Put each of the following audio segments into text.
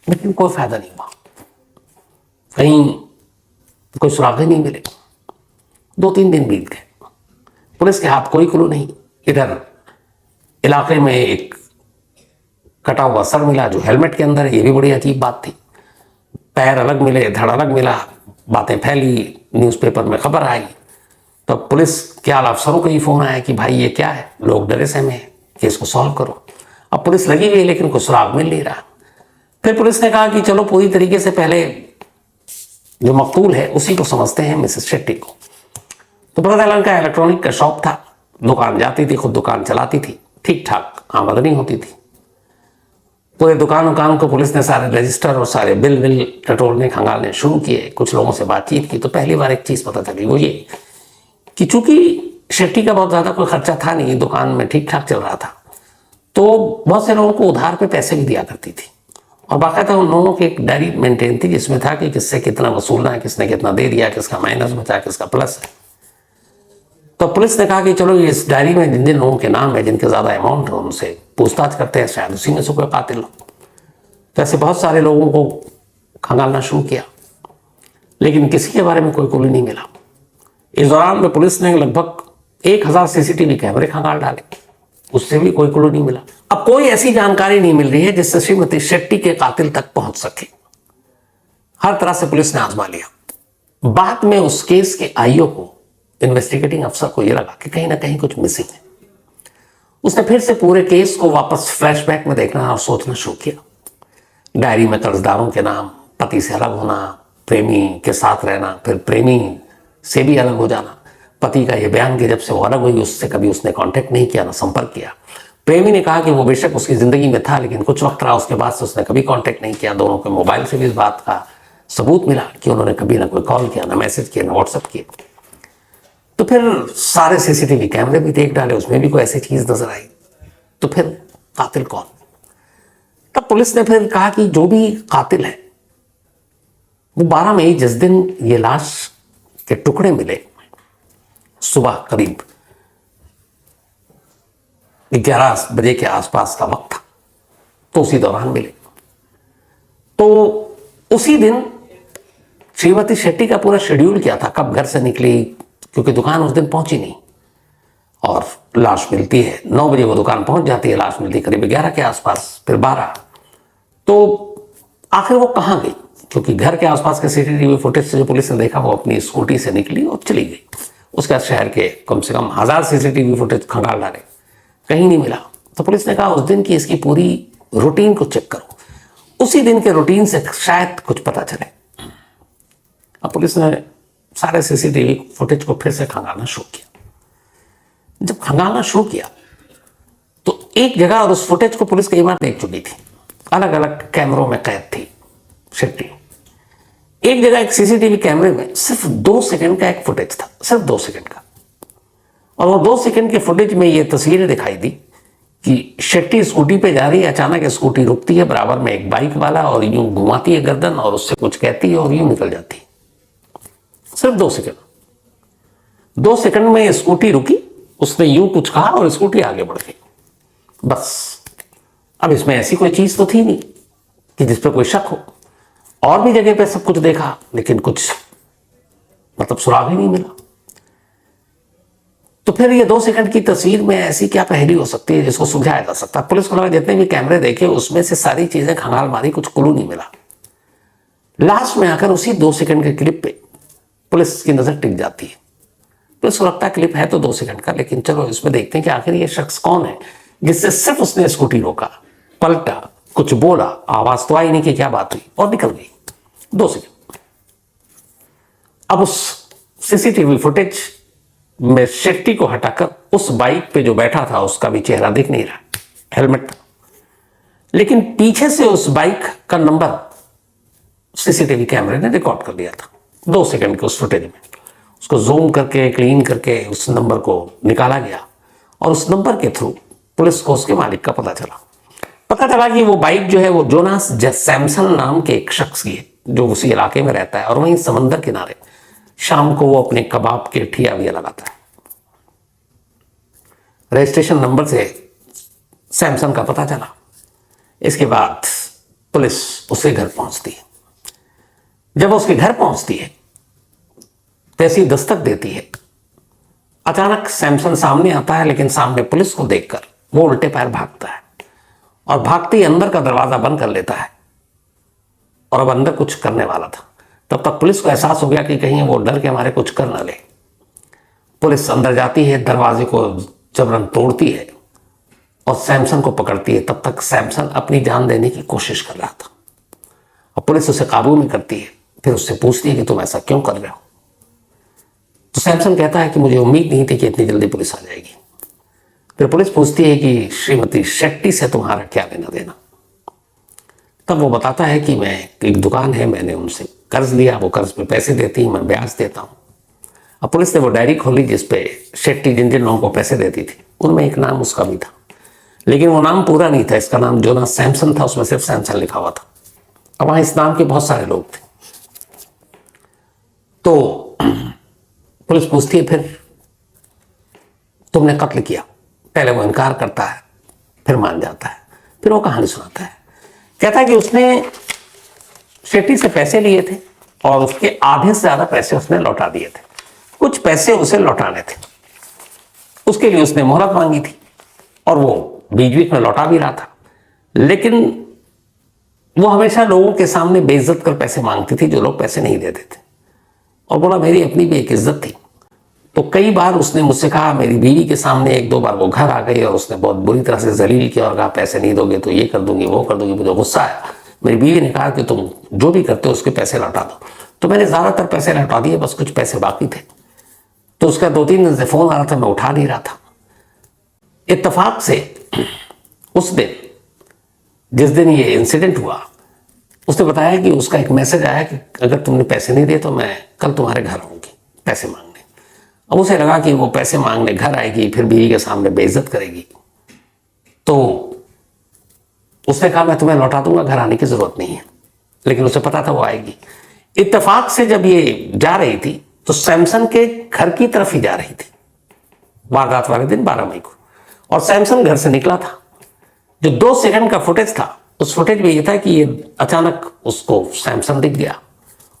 लेकिन कोई फायदा नहीं हुआ, कहीं कोई सुराग ही नहीं मिले। 2-3 दिन बीत गए, पुलिस के हाथ कोई क्लू नहीं। इधर इलाके में एक कटा हुआ सर मिला जो हेलमेट के अंदर है, ये भी बड़ी अजीब बात थी। पैर अलग मिले, धड़ अलग मिला, बातें फैली, न्यूज़पेपर में खबर आई। तो पुलिस के आला अफसरों को ही फोन आया कि भाई ये क्या है, लोग डरे सहमे हैं, केस को सॉल्व करो। अब पुलिस लगी हुई है लेकिन कोई सुराग मिल नहीं रहा। फिर पुलिस ने कहा कि चलो पूरी तरीके से पहले जो मकतूल है उसी को समझते हैं, मिसेस शेट्टी को। तो पता चला का इलेक्ट्रॉनिक का शॉप था, दुकान जाती थी, खुद दुकान चलाती थी, ठीक ठाक आमदनी होती थी। पूरे दुकान को पुलिस ने सारे रजिस्टर और सारे बिल टटोलने खंगालने शुरू किए। कुछ लोगों से बातचीत की तो पहली बार एक चीज पता चली, वो ये कि चूंकि शेट्टी का बहुत ज्यादा कोई खर्चा था नहीं, दुकान में ठीक ठाक चल रहा था, तो बहुत से लोगों को उधार पे पैसे भी दिया करती थी। और बाकायदा उन लोगों की एक डायरी मेंटेन थी जिसमें था कि किससे कितना वसूलना है, किसने कितना दे दिया, किसका माइनस बचा, किसका प्लस है। तो पुलिस ने कहा कि चलो इस डायरी में जिन जिन लोगों के नाम है, जिनके ज्यादा अमाउंट है, उनसे पूछताछ करते हैं, शायद उसी में से कोई कातिल हो। तो ऐसे बहुत सारे लोगों को खंगालना शुरू किया, लेकिन किसी के बारे में कोई क्लू नहीं मिला। इस दौरान में पुलिस ने लगभग 1000 सीसीटीवी कैमरे खंगाल डाले, उससे भी कोई क्लू नहीं मिला। अब कोई ऐसी जानकारी नहीं मिल रही है जिससे श्रीमती शेट्टी के कातिल तक पहुंच सके। हर तरह से पुलिस ने आजमा लिया। बाद में उस केस के आईओ को, इन्वेस्टिगेटिंग अफसर को यह लगा कि कहीं ना कहीं कुछ मिसिंग है। उसने फिर से पूरे केस को वापस फ्लैशबैक में देखना और सोचना शुरू किया। डायरी में कर्जदारों के नाम, पति से अलग होना, प्रेमी के साथ रहना, फिर प्रेमी से भी अलग हो जाना, पति का यह बयान कि जब से वो अलग हुई उससे कभी उसने कांटेक्ट नहीं किया, ना संपर्क किया। प्रेमी ने कहा कि वो बेशक उसकी जिंदगी में था लेकिन कुछ वक्त रहा, उसके बाद से उसने कभी कांटेक्ट नहीं किया। दोनों के मोबाइल से भी इस बात का सबूत मिला कि उन्होंने कभी ना कोई कॉल किया, ना मैसेज किया, ना व्हाट्सएप किया। तो फिर सारे सीसीटीवी कैमरे भी देख डाले, उसमें भी कोई ऐसी चीज नजर आई। तो फिर कातिल कौन? तब पुलिस ने फिर कहा कि जो भी कातिल है वो 12 मई, जिस दिन ये लाश के टुकड़े मिले, सुबह करीब 11 बजे के आसपास का वक्त था, तो उसी दौरान मिले। तो उसी दिन श्रीमती शेट्टी का पूरा शेड्यूल किया था, कब घर से निकली, क्योंकि दुकान उस दिन पहुंची नहीं और लाश मिलती है 9 बजे, वो दुकान पहुंच जाती है, लाश मिलती करीब 11 के आसपास, फिर 12। तो आखिर वो कहां गई? क्योंकि घर के आसपास के सीसीटीवी फुटेज से जो पुलिस ने देखा, वो अपनी स्कूटी से निकली और चली गई। उसके बाद शहर के कम से कम 1000 सीसीटीवी फुटेज खंगाल डाले, कहीं नहीं मिला। तो पुलिस ने कहा उस दिन की इसकी पूरी रूटीन को चेक करो, उसी दिन के रूटीन से शायद कुछ पता चले। अब पुलिस ने सारे सीसीटीवी फुटेज को फिर से खंगालना शुरू किया। जब खंगालना शुरू किया तो एक जगह, और उस फुटेज को पुलिस कई बार देख चुकी थी, अलग अलग कैमरों में कैद थी शेट्टी। एक जगह एक सीसीटीवी कैमरे में सिर्फ 2 सेकंड का एक फुटेज था, सिर्फ 2 सेकंड का। और वो 2 सेकंड के फुटेज में ये तस्वीरें दिखाई दी कि शेट्टी स्कूटी पे जा रही है, अचानक स्कूटी रुकती है, बराबर में एक बाइक वाला, और यूं घुमाती है गर्दन और उससे कुछ कहती है और यूं निकल जाती है। सिर्फ 2 सेकंड। 2 सेकंड में स्कूटी रुकी, उसने यूं कुछ कहा और स्कूटी आगे बढ़ गई, बस। अब इसमें ऐसी कोई चीज तो थी नहीं कि जिस पर कोई शक हो। और भी जगह पे सब कुछ देखा लेकिन कुछ मतलब सुराग ही नहीं मिला। तो फिर ये 2 सेकंड की तस्वीर में ऐसी क्या पहेली हो सकती है जिसको सुलझाया जा सकता? पुलिस को लगा जितने भी कैमरे देखे उसमें से सारी चीजें खंगाल मारी, कुछ क्लू नहीं मिला। लास्ट में आकर उसी 2 सेकंड के क्लिप पे पुलिस की नजर टिक जाती है। पुलिस को लगता है क्लिप है तो 2 सेकंड का, लेकिन चलो इसमें देखते हैं कि आखिर ये शख्स कौन है जिससे सिर्फ उसने स्कूटी रोका, पलटा, कुछ बोला, आवाज तो आई नहीं कि क्या बात हुई, और निकल गई। 2 सेकंड। अब उस सीसीटीवी फुटेज में शेट्टी को हटाकर उस बाइक पे जो बैठा था उसका भी चेहरा दिख नहीं रहा, हेलमेट था, लेकिन पीछे से उस बाइक का नंबर सीसीटीवी कैमरे ने रिकॉर्ड कर लिया था। 2 सेकंड के उस फुटेज में उसको जूम करके, क्लीन करके उस नंबर को निकाला गया और उस नंबर के थ्रू पुलिस को उसके मालिक का पता चला। कि वो बाइक जो है वो जोनास सैमसन नाम के एक शख्स की है जो उसी इलाके में रहता है, और वहीं समंदर किनारे शाम को वो अपने कबाब के ठिया भी लगाता है। रजिस्ट्रेशन नंबर से सैमसन का पता चला। इसके बाद पुलिस उसके घर पहुंचती है। जब वो उसके घर पहुंचती है, तैसी दस्तक देती है, अचानक सैमसन सामने आता है, लेकिन सामने पुलिस को देखकर वो उल्टे पैर भागता है और भागते ही अंदर का दरवाजा बंद कर लेता है। और अब अंदर कुछ करने वाला था, तब तक पुलिस को एहसास हो गया कि कहीं वो डर के हमारे कुछ कर ना ले। पुलिस अंदर जाती है, दरवाजे को जबरन तोड़ती है और सैमसन को पकड़ती है। तब तक सैमसन अपनी जान देने की कोशिश कर रहा था और पुलिस उसे काबू में करती है। फिर उससे पूछती है कि तुम ऐसा क्यों कर रहे हो। तो सैमसन कहता है कि मुझे उम्मीद नहीं थी कि इतनी जल्दी पुलिस आ जाएगी। फिर पुलिस पूछती है कि श्रीमती शेट्टी से तुम्हारा क्या लेना देना। तब वो बताता है कि मैं एक दुकान है, मैंने उनसे कर्ज लिया, वो कर्ज पे पैसे देती, मैं ब्याज देता हूँ। अब पुलिस ने वो डायरी खोली जिसपे शेट्टी जिन जिन लोगों को पैसे देती थी, उनमें एक नाम उसका भी था, लेकिन वो नाम पूरा नहीं था। इसका नाम जोनास सैमसन था, उसमें सिर्फ सैमसन लिखा हुआ था। अब वहां इस नाम के बहुत सारे लोग थे। तो पुलिस पूछती है, फिर तुमने कत्ल किया? पहले वो इनकार करता है, फिर मान जाता है, फिर वो कहानी सुनाता है। कहता है कि उसने शेट्टी से पैसे लिए थे और उसके आधे से ज्यादा पैसे उसने लौटा दिए थे। कुछ पैसे उसे लौटाने थे, उसके लिए उसने मोहलत मांगी थी और वो बीच बीच में लौटा भी रहा था। लेकिन वो हमेशा लोगों के सामने बेइज्जत कर पैसे मांगती थी जो लोग पैसे नहीं देते थे, और बोला मेरी अपनी भी एक इज्जत थी। तो कई बार उसने मुझसे कहा, मेरी बीवी के सामने एक दो बार वो घर आ गई और उसने बहुत बुरी तरह से जलील किया और कहा पैसे नहीं दोगे तो ये कर दूंगी, वो कर दूंगी। मुझे गुस्सा आया। मेरी बीवी ने कहा कि तुम जो भी करते हो उसके पैसे लौटा दो। तो मैंने ज्यादातर पैसे लौटा दिए, बस कुछ पैसे बाकी थे। तो उसका 2-3 दिन से फोन आ रहा था, मैं उठा नहीं रहा था। इत्तेफाक से उस दिन जिस दिन ये इंसिडेंट हुआ, उसने बताया कि उसका एक मैसेज आया कि अगर तुमने पैसे नहीं दिए तो मैं कल तुम्हारे घर आऊंगी पैसे मांगने। अब उसे लगा कि वो पैसे मांगने घर आएगी, फिर बीवी के सामने बेइज्जत करेगी, तो उसने कहा मैं तुम्हें लौटा दूंगा, घर आने की जरूरत नहीं है। लेकिन उसे पता था वो आएगी। इत्तेफाक से जब ये जा रही थी तो सैमसन के घर की तरफ ही जा रही थी, वारदात वाले दिन 12 मई को, और सैमसन घर से निकला था। जो 2 सेकंड का फुटेज था, उस फुटेज में ये था कि ये अचानक उसको सैमसन दिख गया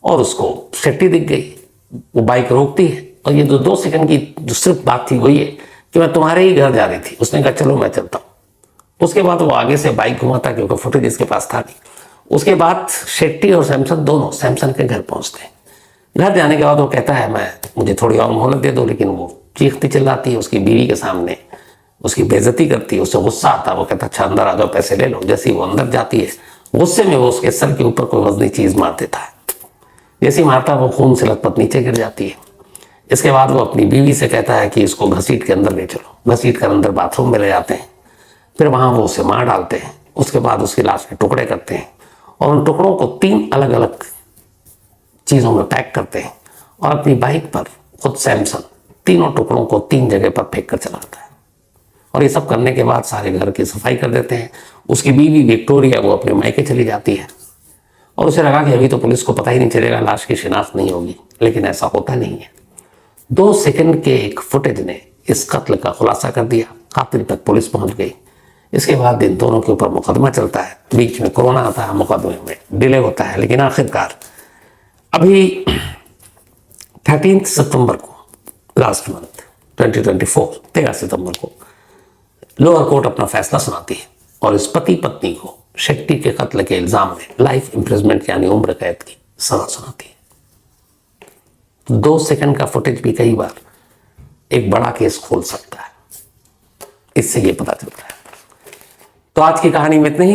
और उसको शेट्टी दिख गई। वो बाइक रोकती है और ये 2 सेकंड की जो सिर्फ बात थी वही है कि मैं तुम्हारे ही घर जा रही थी। उसने कहा चलो मैं चलता हूँ। उसके बाद वो आगे से बाइक घुमाता, क्योंकि फुटेज इसके पास था नहीं। उसके बाद शेट्टी और सैमसन दोनों सैमसन के घर पहुंचते हैं। घर जाने के बाद वो कहता है मुझे थोड़ी और मोहलत दे दो, लेकिन वो चीखती चिल्लाती है, उसकी बीवी के सामने उसकी बेइज्जती करती है। उससे गुस्सा आता है, वो कहता अच्छा अंदर आ जाओ, पैसे ले लो। जैसे ही वो अंदर जाती है, गुस्से में वो उसके सर के ऊपर कोई वजनी चीज मार देता है। जैसे ही मारता है वो खून से लथपथ नीचे गिर जाती है। इसके बाद वो अपनी बीवी से कहता है कि इसको घसीट के अंदर ले चलो। घसीट कर अंदर बाथरूम में ले जाते हैं, फिर वहां वो उसे मार डालते हैं। उसके बाद उसकी लाश के टुकड़े करते हैं और उन टुकड़ों को 3 अलग अलग चीजों में पैक करते हैं और अपनी बाइक पर खुद सैमसन तीनों टुकड़ों को 3 जगह पर फेंक कर चलाता है। और ये सब करने के बाद सारे घर की सफाई कर देते हैं। उसकी बीवी विक्टोरिया वो अपने मायके चली जाती है और उसे लगा कि अभी तो पुलिस को पता ही नहीं चलेगा, लाश की शिनाख्त नहीं होगी। लेकिन ऐसा होता नहीं है। 2 सेकंड के एक फुटेज ने इस कत्ल का खुलासा कर दिया। कातिल तक पुलिस पहुंच गई। इसके बाद इन दोनों के ऊपर मुकदमा चलता है। बीच में कोरोना आता है, मुकदमे में डिले होता है, लेकिन आखिरकार अभी 13 सितंबर को, लास्ट मंथ 2024 13 सितंबर को लोअर कोर्ट अपना फैसला सुनाती है और इस पति पत्नी को शेट्टी के कत्ल के इल्जाम में लाइफ इंप्रिजमेंट यानी उम्र कैद की सजा सुनाती है। 2 सेकंड का फुटेज भी कई बार एक बड़ा केस खोल सकता है, इससे ये पता चलता है। तो आज की कहानी में इतना ही।